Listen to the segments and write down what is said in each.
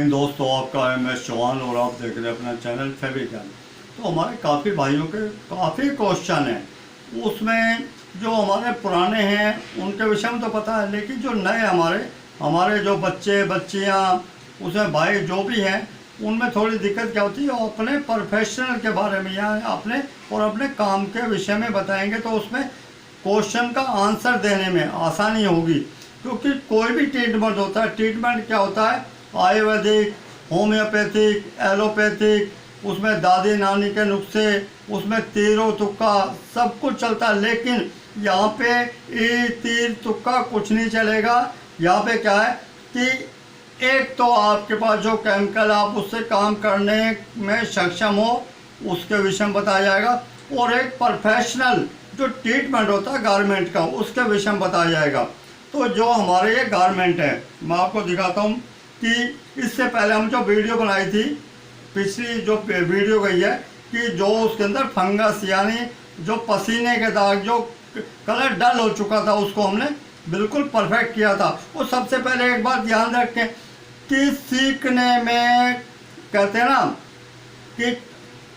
इन दोस्तों, आपका MS चौहान और आप देख रहे हैं अपना चैनल फेविकल। तो हमारे काफ़ी भाइयों के काफ़ी क्वेश्चन हैं, उसमें जो हमारे पुराने हैं उनके विषय में तो पता है, लेकिन जो नए हमारे जो बच्चे बच्चियाँ उसमें भाई जो भी हैं, उनमें थोड़ी दिक्कत क्या होती है। वो अपने प्रोफेशनल के बारे में या अपने काम के विषय में बताएंगे तो उसमें क्वेश्चन का आंसर देने में आसानी होगी। क्योंकि कोई भी ट्रीटमेंट होता है, ट्रीटमेंट क्या होता है, आयुर्वेदिक, होम्योपैथिक, एलोपैथिक, उसमें दादी नानी के नुस्खे, उसमें तीरों तुक्का सब कुछ चलता है। लेकिन यहाँ पे तीर तुक्का कुछ नहीं चलेगा। यहाँ पे क्या है कि एक तो आपके पास जो केमिकल आप उससे काम करने में सक्षम हो उसके विषय में बताया जाएगा, और एक प्रोफेशनल जो ट्रीटमेंट होता है गारमेंट का उसके विषय में बताया जाएगा। तो जो हमारे ये गारमेंट है, मैं आपको दिखाता हूँ कि इससे पहले हम जो वीडियो बनाई थी, पिछली जो वीडियो गई है, कि जो उसके अंदर फंगस यानी जो पसीने के दाग, जो कलर डल हो चुका था, उसको हमने बिल्कुल परफेक्ट किया था। और सबसे पहले एक बात ध्यान रखें कि सीखने में कहते हैं ना कि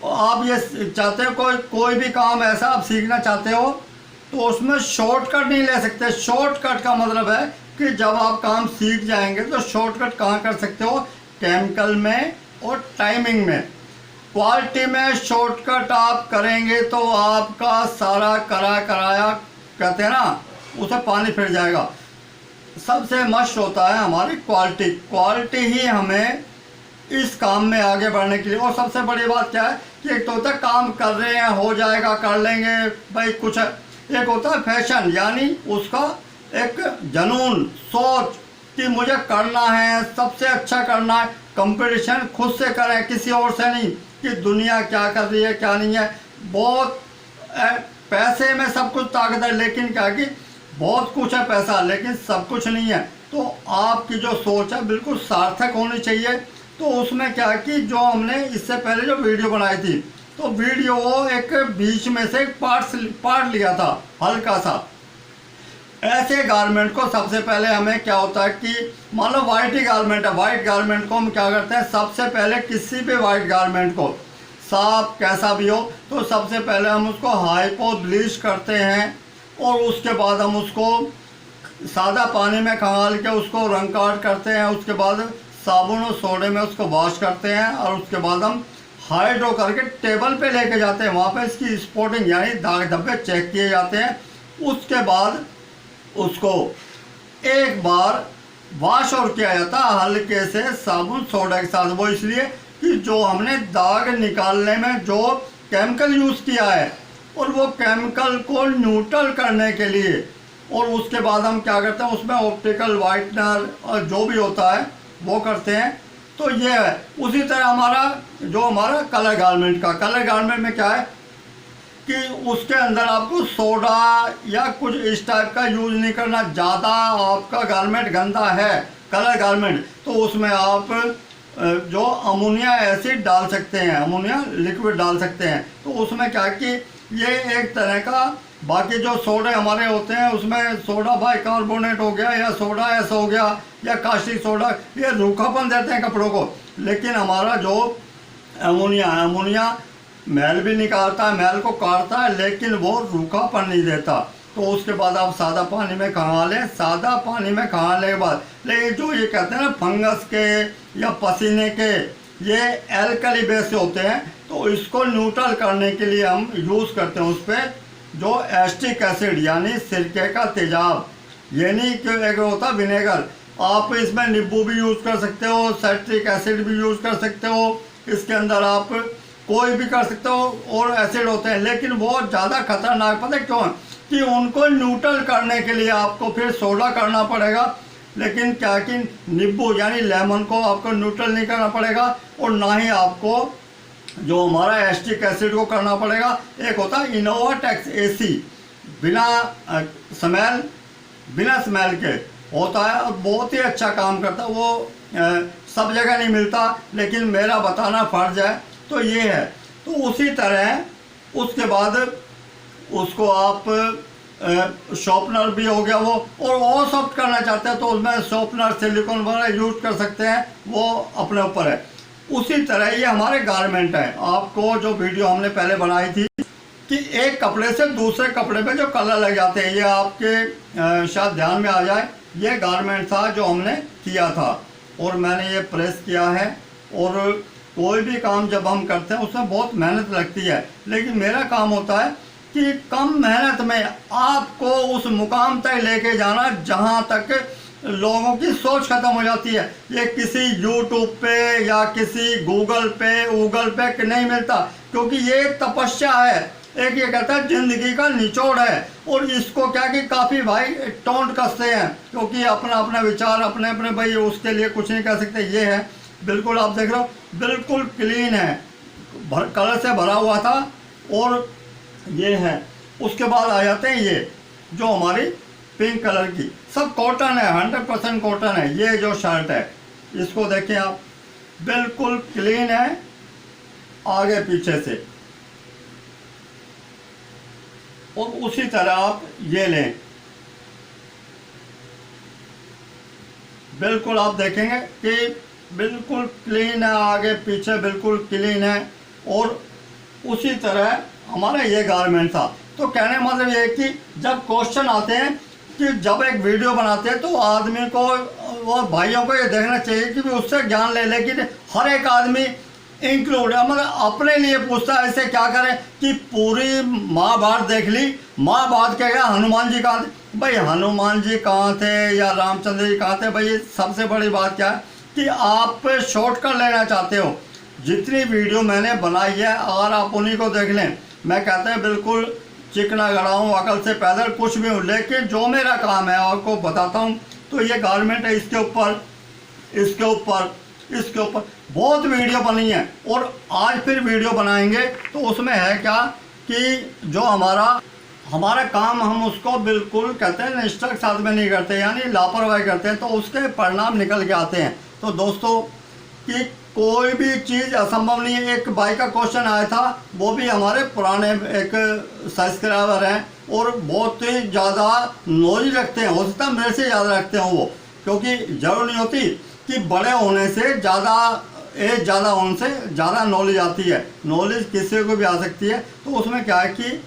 आप ये चाहते हो कोई भी काम ऐसा आप सीखना चाहते हो तो उसमें शॉर्टकट नहीं ले सकते। शॉर्टकट का मतलब है कि जब आप काम सीख जाएंगे तो शॉर्टकट कहाँ कर सकते हो, केमिकल में और टाइमिंग में। क्वालिटी में शॉर्टकट आप करेंगे तो आपका सारा कराया कहते हैं ना उसे पानी फिर जाएगा। सबसे मस्ट होता है हमारी क्वालिटी ही हमें इस काम में आगे बढ़ने के लिए। और सबसे बड़ी बात क्या है कि एक तो होता है काम कर रहे हैं, हो जाएगा, कर लेंगे भाई कुछ। एक होता है फैशन, यानी उसका एक जनून, सोच कि मुझे करना है, सबसे अच्छा करना है। कंपटीशन खुद से करें, किसी और से नहीं कि दुनिया क्या कर रही है क्या नहीं है। बहुत पैसे में सब कुछ ताकत है, लेकिन क्या कि बहुत कुछ है पैसा, लेकिन सब कुछ नहीं है। तो आपकी जो सोच है बिल्कुल सार्थक होनी चाहिए। तो उसमें क्या कि जो हमने इससे पहले जो वीडियो बनाई थी, तो वीडियो एक बीच में से पार्ट लिया था हल्का सा। ऐसे गारमेंट को सबसे पहले हमें क्या होता है कि मान लो वाइट ही गारमेंट है, वाइट गारमेंट को हम क्या करते हैं, सबसे पहले किसी भी वाइट गारमेंट को साफ कैसा भी हो तो सबसे पहले हम उसको हाइपो ब्लीच करते हैं, और उसके बाद हम उसको सादा पानी में खंगाल के उसको रंग काट करते हैं। उसके बाद साबुन और सोडे में उसको वॉश करते हैं, और उसके बाद हम हाइड्रो करके टेबल पे लेके जाते हैं। वहाँ पे इसकी स्पॉटिंग यानी दाग धब्बे चेक किए जाते हैं। उसके बाद उसको एक बार वॉश और किया जाता है हल्के से साबुन सोडा के साथ। वो इसलिए कि जो हमने दाग निकालने में जो केमिकल यूज़ किया है, और वो केमिकल को न्यूट्रल करने के लिए, और उसके बाद हम क्या करते हैं उसमें ऑप्टिकल वाइटनर और जो भी होता है वो करते हैं। तो ये है। उसी तरह हमारा कलर गारमेंट में क्या है कि उसके अंदर आपको सोडा या कुछ इस टाइप का यूज नहीं करना। ज़्यादा आपका गारमेंट गंदा है कलर गारमेंट, तो उसमें आप जो अमोनिया एसिड डाल सकते हैं, अमोनिया लिक्विड डाल सकते हैं। तो उसमें क्या कि ये एक तरह का, बाकी जो सोडे हमारे होते हैं उसमें सोडा बाइकार्बोनेट हो गया या सोडा एस हो गया या कास्टिक सोडा, ये रूखापन देते हैं कपड़ों को। लेकिन हमारा जो अमोनिया मैल भी निकालता है, मैल को काटता है, लेकिन वो रूखापन नहीं देता। तो उसके बाद आप सादा पानी में खंगालें, सादा पानी में खंगालने के बाद, लेकिन जो ये कहते हैं ना फंगस के या पसीने के, ये एल्कली बेस होते हैं, तो इसको न्यूट्रल करने के लिए हम यूज़ करते हैं उस पर जो एस्टिक एसिड यानी सिरके का तेजाब, यानी कि एक होता है विनेगर। आप इसमें नींबू भी यूज़ कर सकते हो, साइट्रिक एसिड भी यूज़ कर सकते हो, इसके अंदर आप कोई भी कर सकते हो, और एसिड होते हैं। लेकिन वो ज़्यादा खतरनाक पता है क्यों है कि उनको न्यूट्रल करने के लिए आपको फिर सोडा करना पड़ेगा। लेकिन क्या कि नींबू यानी लेमन को आपको न्यूट्रल नहीं करना पड़ेगा, और ना ही आपको जो हमारा एस्टिक एसिड को करना पड़ेगा। एक होता है इनोवाटेक्स AC, बिना स्मेल के होता है, और बहुत ही अच्छा काम करता है। वो सब जगह नहीं मिलता, लेकिन मेरा बताना फ़र्ज है। तो ये है। तो उसी तरह उसके बाद उसको आप शॉर्पनर भी हो गया वो, और सॉफ्ट करना चाहते हैं तो उसमें शॉर्पनर सिलिकॉन वगैरह यूज कर सकते हैं, वो अपने ऊपर है। उसी तरह ये हमारे गारमेंट है। आपको जो वीडियो हमने पहले बनाई थी कि एक कपड़े से दूसरे कपड़े पे जो कलर लग जाते हैं, ये आपके शायद ध्यान में आ जाए, ये गारमेंट था जो हमने किया था और मैंने ये प्रेस किया है। और कोई भी काम जब हम करते हैं उसमें बहुत मेहनत लगती है, लेकिन मेरा काम होता है कि कम मेहनत में आपको उस मुकाम तक लेके जाना जहां तक लोगों की सोच खत्म हो जाती है। ये किसी यूट्यूब पे या किसी गूगल पे नहीं मिलता, क्योंकि ये तपस्या है, एक ये कहता है जिंदगी का निचोड़ है। और इसको क्या कि काफ़ी भाई टोंट कसते हैं, क्योंकि अपना अपना विचार अपने अपने, भाई उसके लिए कुछ नहीं कह सकते। ये है बिल्कुल, आप देख रहे हो बिल्कुल क्लीन है, कलर से भरा हुआ था। और ये है, उसके बाद आ जाते हैं ये जो हमारी पिंक कलर की, सब कॉटन है, 100% कॉटन है। ये जो शर्ट है इसको देखें आप, बिल्कुल क्लीन है आगे पीछे से। और उसी तरह आप ये लें, बिल्कुल आप देखेंगे कि बिल्कुल क्लीन है, आगे पीछे बिल्कुल क्लीन है। और उसी तरह हमारा ये गारमेंट था। तो कहने मतलब ये है कि जब क्वेश्चन आते हैं कि जब एक वीडियो बनाते हैं तो आदमी को और भाइयों को ये देखना चाहिए कि भी उससे ज्ञान ले, लेकिन हर एक आदमी इंक्लूड है, मतलब अपने लिए पूछता है ऐसे क्या करें कि पूरी महाभारत देख ली, महाभारत क्या गया हनुमान जी कहाँ थे, भाई हनुमान जी कहाँ थे या रामचंद्र जी कहाँ थे। भाई सबसे बड़ी बात क्या है कि आप शॉर्टकट लेना चाहते हो। जितनी वीडियो मैंने बनाई है अगर आप उन्हीं को देख लें, मैं कहता है बिल्कुल चिकना गड़ा हूँ, अकल से पैदल कुछ भी हूँ, लेकिन जो मेरा काम है आपको बताता हूँ। तो ये गारमेंट है, इसके ऊपर इसके ऊपर इसके ऊपर बहुत वीडियो बनी है और आज फिर वीडियो बनाएंगे। तो उसमें है क्या कि जो हमारा काम हम उसको बिल्कुल कहते हैं निष्ठा के साथ में नहीं करते, यानी लापरवाही करते हैं, तो उसके परिणाम निकल के आते हैं। तो दोस्तों कि कोई भी चीज़ असंभव नहीं है। एक भाई का क्वेश्चन आया था, वो भी हमारे पुराने एक सब्सक्राइबर हैं और बहुत ही ज़्यादा नॉलेज रखते हैं, हो सकता है मेरे से ज़्यादा रखते हैं वो, क्योंकि जरूर नहीं होती कि बड़े होने से ज़्यादा एज ज़्यादा उनसे ज़्यादा नॉलेज आती है, नॉलेज किसी को भी आ सकती है। तो उसमें क्या है कि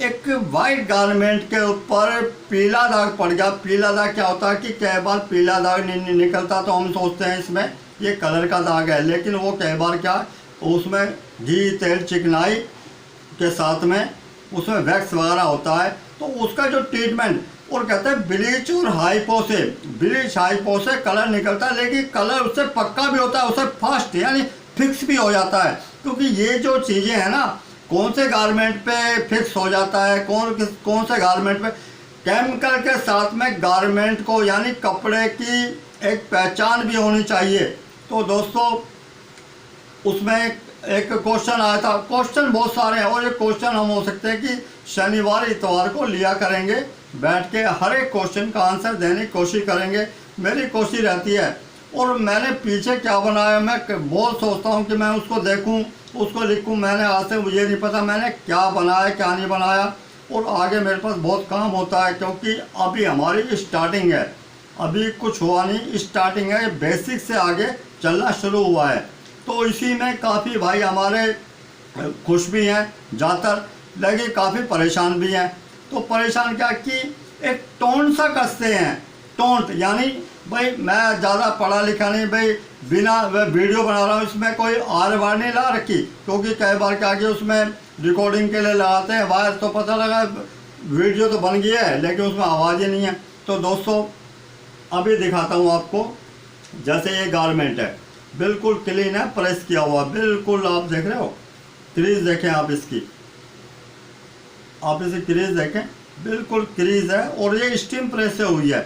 एक वाइट गारमेंट के ऊपर पीला दाग पड़ गया। पीला दाग क्या होता है कि कई बार पीला दाग नहीं निकलता तो हम सोचते हैं इसमें ये कलर का दाग है, लेकिन वो कई बार क्या उसमें घी तेल चिकनाई के साथ में उसमें वैक्स वगैरह होता है। तो उसका जो ट्रीटमेंट, और कहते हैं ब्लीच और हाइपो से, ब्लीच हाइपो से कलर निकलता है, लेकिन कलर उससे पक्का भी होता है, उससे फास्ट यानी फिक्स भी हो जाता है। क्योंकि ये जो चीज़ें हैं ना, कौन से गारमेंट पे फिक्स हो जाता है, कौन से गारमेंट पे, केमिकल के साथ में गारमेंट को यानी कपड़े की एक पहचान भी होनी चाहिए। तो दोस्तों उसमें एक क्वेश्चन आया था, क्वेश्चन बहुत सारे हैं और ये क्वेश्चन हम हो सकते हैं कि शनिवार इतवार को लिया करेंगे, बैठ के हर एक क्वेश्चन का आंसर देने की कोशिश करेंगे, मेरी कोशिश रहती है। और मैंने पीछे क्या बनाया, मैं बहुत सोचता हूँ कि मैं उसको देखूँ, उसको लिखूँ। मैंने आज से मुझे नहीं पता मैंने क्या बनाया क्या नहीं बनाया, और आगे मेरे पास बहुत काम होता है, क्योंकि अभी हमारी स्टार्टिंग है, अभी कुछ हुआ नहीं, स्टार्टिंग है, बेसिक से आगे चलना शुरू हुआ है। तो इसी में काफ़ी भाई हमारे खुश भी हैं ज़्यादातर, लेकिन काफ़ी परेशान भी हैं। तो परेशान क्या कि एक टोंट सा कसते हैं, टोंट यानी भाई मैं ज़्यादा पढ़ा लिखा नहीं, भाई बिना वीडियो बना रहा हूँ, इसमें कोई आर वार नहीं ला रखी, क्योंकि कई बार क्या कि उसमें रिकॉर्डिंग के लिए लगाते हैं वायर, तो पता लगा वीडियो तो बन गया है लेकिन उसमें आवाज़ ही नहीं है। तो दोस्तों अभी दिखाता हूँ आपको, जैसे ये गारमेंट है बिल्कुल क्लीन है, प्रेस किया हुआ बिल्कुल, आप देख रहे हो क्रीज देखें आप इसकी, आप इसे क्रीज देखें बिल्कुल क्रीज है, और ये स्टीम प्रेस से हुई है।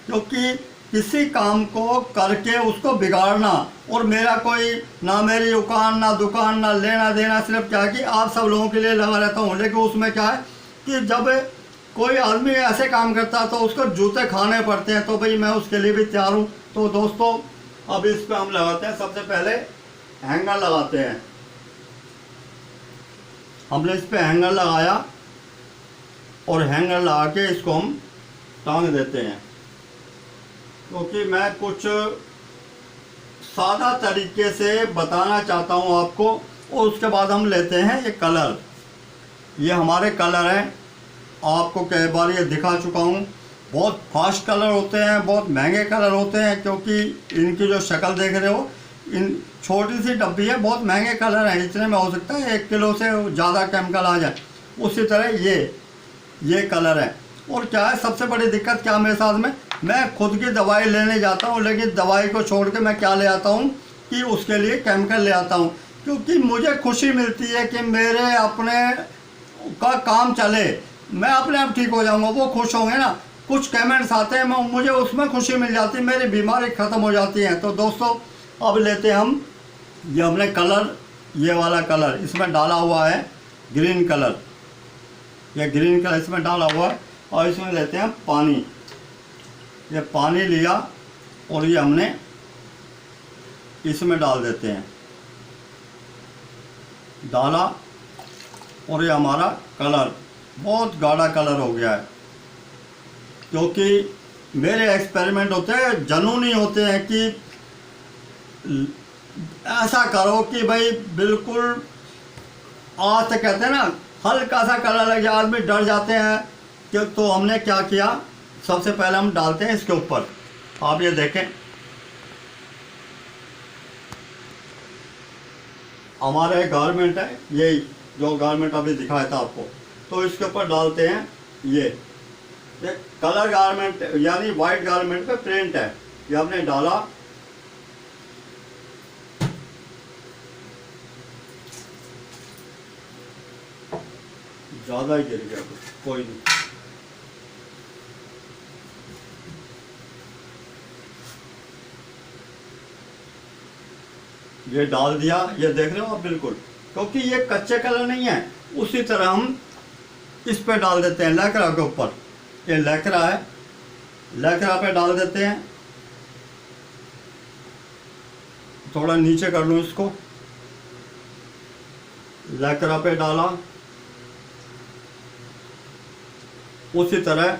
क्योंकि किसी काम को करके उसको बिगाड़ना, और मेरा कोई ना मेरी दुकान ना लेना देना, सिर्फ क्या कि आप सब लोगों के लिए लगा रहता हूँ। लेकिन उसमें क्या है कि जब कोई आदमी ऐसे काम करता है तो उसको जूते खाने पड़ते हैं, तो भाई मैं उसके लिए भी तैयार हूँ। तो दोस्तों अब इस पर हम लगाते हैं, सबसे पहले हैंगर लगाते हैं। हमने इस पर हैंगर लगाया और हैंगर लगा के इसको हम टांग देते हैं, क्योंकि मैं कुछ सादा तरीके से बताना चाहता हूँ आपको। और उसके बाद हम लेते हैं ये कलर। ये हमारे कलर हैं, आपको कई बार ये दिखा चुका हूँ। बहुत फास्ट कलर होते हैं, बहुत महंगे कलर होते हैं, क्योंकि इनकी जो शक्ल देख रहे हो, इन छोटी सी डब्बी है, बहुत महंगे कलर हैं। इतने में हो सकता है 1 किलो से ज़्यादा केमिकल आ जाए। उसी तरह ये कलर है। और क्या है सबसे बड़ी दिक्कत क्या मेरे साथ में, मैं खुद की दवाई लेने जाता हूँ, लेकिन दवाई को छोड़ के मैं क्या ले आता हूँ कि उसके लिए केमिकल ले आता हूँ, क्योंकि मुझे खुशी मिलती है कि मेरे अपने का काम चले, मैं अपने आप ठीक हो जाऊँगा, वो खुश होंगे ना। कुछ कमेंट्स आते हैं, मुझे उसमें खुशी मिल जाती है, मेरी बीमारी ख़त्म हो जाती है। तो दोस्तों अब लेते हैं हम, ये हमने कलर, ये वाला कलर इसमें डाला हुआ है, ग्रीन कलर, ये ग्रीन कलर इसमें डाला हुआ है। और इसमें लेते हैं पानी। ये पानी लिया और ये हमने इसमें डाल देते हैं, डाला, और ये हमारा कलर बहुत गाढ़ा कलर हो गया है। क्योंकि मेरे एक्सपेरिमेंट होते हैं, जुनूनी होते हैं कि ऐसा करो कि भाई बिल्कुल, आज तक कहते हैं ना, हल्का सा कलर लग जाए आदमी डर जाते हैं कि। तो हमने क्या किया, सबसे पहले हम डालते हैं इसके ऊपर, आप ये देखें, हमारा गारमेंट है, यही जो गारमेंट अभी दिखाया था आपको, तो इसके ऊपर डालते हैं ये कलर गारमेंट, यानी वाइट गारमेंट पे प्रिंट है। ये हमने डाला, ज़्यादा ही गिर गया, कोई नहीं। ये डाल दिया, ये देख रहे हो आप बिल्कुल, क्योंकि ये कच्चे कलर नहीं है। उसी तरह हम इस पे डाल देते हैं लैक्रा के ऊपर, ये लैक्रा है, लैक्रा पे डाल देते हैं। थोड़ा नीचे कर लूँ इसको, लैक्रा पे डाला। उसी तरह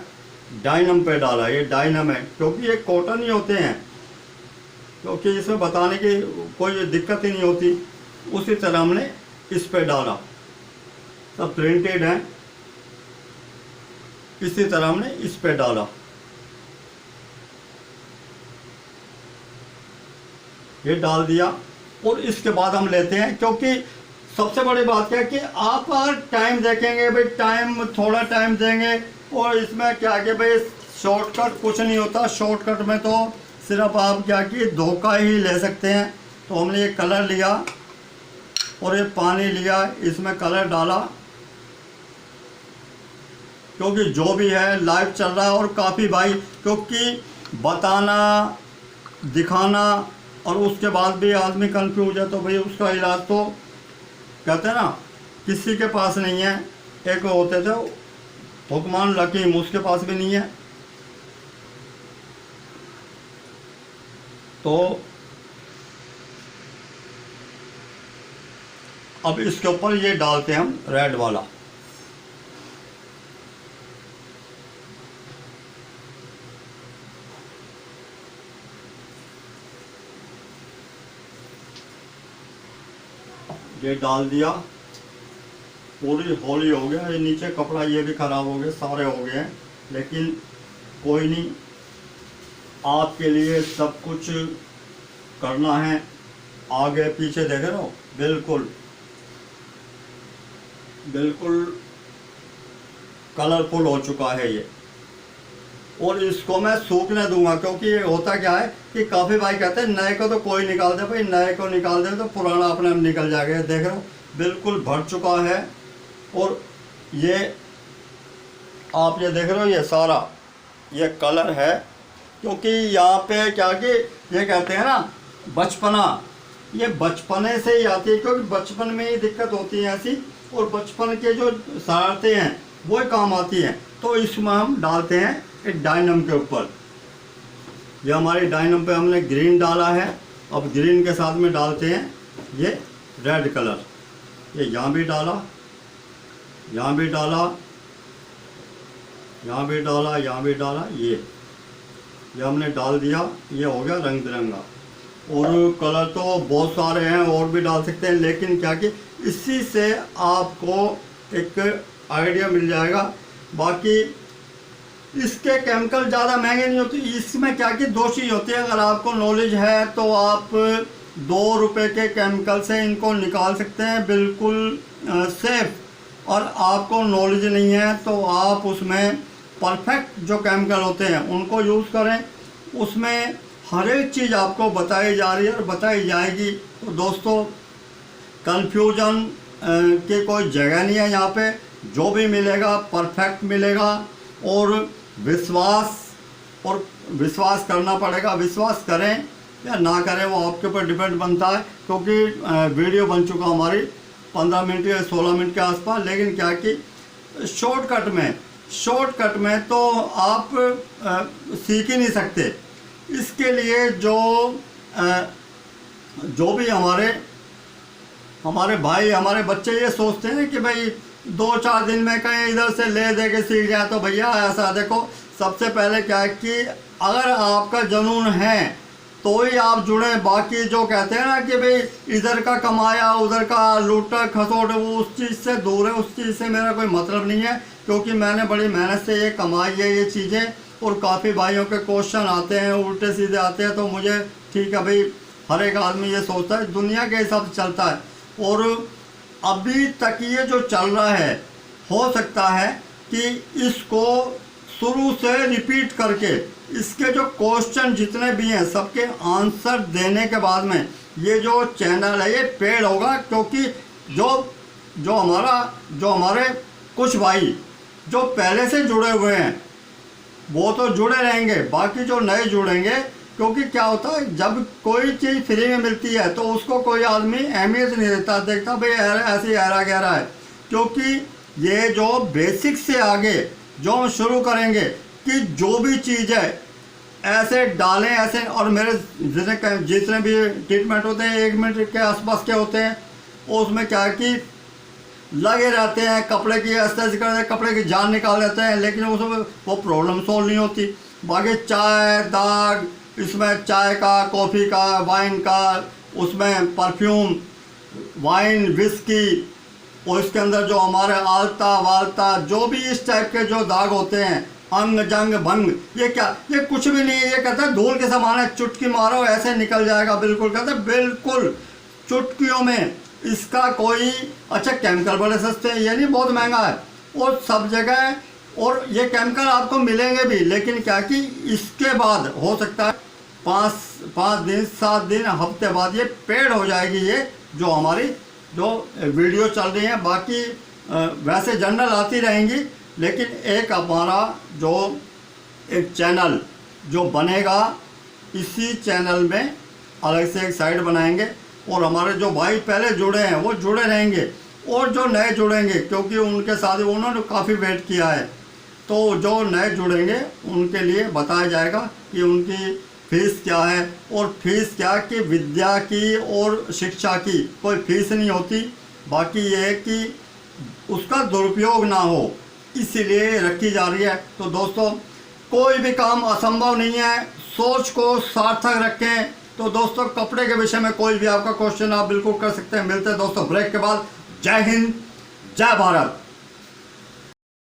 डाइनम पे डाला, ये डाइनम है, क्योंकि ये कॉटन ही होते हैं, क्योंकि इसमें बताने की कोई दिक्कत ही नहीं होती। उसी तरह हमने इस पे डाला, सब प्रिंटेड है। इसी तरह हमने इस पे डाला, ये डाल दिया। और इसके बाद हम लेते हैं, क्योंकि सबसे बड़ी बात क्या है कि आप अगर टाइम देखेंगे, भाई टाइम, थोड़ा टाइम देंगे, और इसमें क्या कि भाई शॉर्टकट कुछ नहीं होता। शॉर्टकट में तो सिर्फ आप क्या कि धोखा ही ले सकते हैं। तो हमने ये कलर लिया और ये पानी लिया, इसमें कलर डाला, क्योंकि जो भी है लाइव चल रहा है। और काफ़ी भाई, क्योंकि बताना, दिखाना और उसके बाद भी आदमी कंफ्यूज है, तो भाई उसका इलाज तो कहते हैं ना किसी के पास नहीं है। एक होते थे हुक्मान लकीम, उसके पास भी नहीं है। तो अब इसके ऊपर ये डालते हैं हम रेड वाला, ये डाल दिया। पूरी होली हो गया, ये नीचे कपड़ा ये भी ख़राब हो गया, सारे हो गए हैं, लेकिन कोई नहीं, आपके लिए सब कुछ करना है। आगे पीछे देख रहे हो, बिल्कुल बिल्कुल कलरफुल हो चुका है ये। और इसको मैं सूखने दूंगा, क्योंकि ये होता क्या है कि काफ़ी भाई कहते हैं नए को तो कोई निकाल दे, भाई नए को निकाल दे तो पुराना अपने आप निकल जाएगा। ये देख रहे हो बिल्कुल भर चुका है। और ये आप ये देख रहे हो, ये सारा ये कलर है, क्योंकि यहाँ पे क्या कि ये कहते हैं ना बचपना, ये बचपने से ही आती है, क्योंकि बचपन में ही दिक्कत होती है ऐसी, और बचपन के जो शरारतें हैं वो काम आती हैं। तो इसमें हम डालते हैं एक डाइनम के ऊपर। ये हमारी डाइनम पे हमने ग्रीन डाला है, अब ग्रीन के साथ में डालते हैं ये रेड कलर। ये यहाँ भी डाला, यहाँ भी डाला, यहाँ भी डाला, यहाँ भी डाला, ये हमने डाल दिया, ये हो गया रंग बिरंगा। और कलर तो बहुत सारे हैं और भी डाल सकते हैं, लेकिन क्या कि इसी से आपको एक आइडिया मिल जाएगा। बाकी इसके केमिकल ज़्यादा महंगे नहीं होते। इसमें क्या कि दो चीज़ होती है, अगर आपको नॉलेज है तो आप 2 रुपए के केमिकल से इनको निकाल सकते हैं बिल्कुल सेफ। और आपको नॉलेज नहीं है तो आप उसमें परफेक्ट जो केमिकल होते हैं उनको यूज़ करें। उसमें हर एक चीज़ आपको बताई जा रही है और बताई जाएगी। तो दोस्तों कंफ्यूजन की कोई जगह नहीं है यहाँ पे। जो भी मिलेगा परफेक्ट मिलेगा। और विश्वास करना पड़ेगा। विश्वास करें या ना करें वो आपके ऊपर डिपेंड बनता है, क्योंकि वीडियो बन चुका हमारी 15 मिनट या 16 मिनट के आसपास। लेकिन क्या कि शॉर्टकट में तो आप सीख ही नहीं सकते। इसके लिए जो भी हमारे भाई हमारे बच्चे ये सोचते हैं कि भाई 2-4 दिन में कहीं इधर से ले दे के सीख जाए, तो भैया ऐसा देखो, सबसे पहले क्या है कि अगर आपका जुनून है तो ही आप जुड़े। बाकी जो कहते हैं ना कि भाई इधर का कमाया उधर का लूटा खसोट, वो उस चीज़ से दूर है। उस चीज़ से मेरा कोई मतलब नहीं है, क्योंकि मैंने बड़ी मेहनत से ये कमाई है ये चीज़ें। और काफ़ी भाइयों के क्वेश्चन आते हैं उल्टे सीधे आते हैं, तो मुझे ठीक है भाई, हर एक आदमी ये सोचता है, दुनिया के हिसाब से चलता है। और अभी तक ये जो चल रहा है, हो सकता है कि इसको शुरू से रिपीट करके इसके जो क्वेश्चन जितने भी हैं सबके आंसर देने के बाद में ये जो चैनल है ये पेड होगा। क्योंकि जो हमारे कुछ भाई जो पहले से जुड़े हुए हैं वो तो जुड़े रहेंगे, बाकी जो नए जुड़ेंगे, क्योंकि क्या होता है जब कोई चीज़ फ्री में मिलती है तो उसको कोई आदमी अहमियत नहीं देता, देखता भाई ऐसे ही ऐरा गहरा है। क्योंकि ये जो बेसिक से आगे जो हम शुरू करेंगे कि जो भी चीज़ है ऐसे डालें ऐसे। और मेरे जितने भी ट्रीटमेंट होते हैं 1 मिनट के आसपास के होते हैं, उसमें क्या है कि लगे रहते हैं, कपड़े की ऐसे करते हैं, कपड़े की जान निकाल देते हैं, लेकिन उसमें वो प्रॉब्लम सॉल्व नहीं होती। बाकी चाय दाग, इसमें चाय का, कॉफ़ी का, वाइन का, उसमें परफ्यूम, वाइन, विस्की, और इसके अंदर जो हमारे आलता वालता जो भी इस टाइप के जो दाग होते हैं, अंग जंग भंग, ये क्या, ये कुछ भी नहीं है। ये कहता है धूल के समान है, चुटकी मारो ऐसे निकल जाएगा। बिल्कुल कहते हैं बिल्कुल चुटकियों में। इसका कोई अच्छा केमिकल बड़े सस्ते हैं, ये नहीं बहुत महंगा है और सब जगह। और ये केमिकल आपको मिलेंगे भी, लेकिन क्या कि इसके बाद हो सकता है 5 दिन 7 दिन हफ्ते बाद ये पेड हो जाएगी। ये जो हमारी जो वीडियो चल रही है, बाकी वैसे जनरल आती रहेंगी, लेकिन एक हमारा जो एक चैनल जो बनेगा, इसी चैनल में अलग से एक साइड बनाएंगे। और हमारे जो भाई पहले जुड़े हैं वो जुड़े रहेंगे, और जो नए जुड़ेंगे, क्योंकि उनके साथ उन्होंने काफ़ी वेट किया है, तो जो नए जुड़ेंगे उनके लिए बताया जाएगा कि उनकी फीस क्या है। और फीस क्या कि विद्या की और शिक्षा की कोई फीस नहीं होती। बाकी ये है कि उसका दुरुपयोग ना हो, इसीलिए रखी जा रही है। तो दोस्तों कोई भी काम असंभव नहीं है, सोच को सार्थक रखें। तो दोस्तों कपड़े के विषय में कोई भी आपका क्वेश्चन आप बिल्कुल कर सकते हैं। मिलते हैं दोस्तों ब्रेक के बाद। जय हिंद, जय भारत।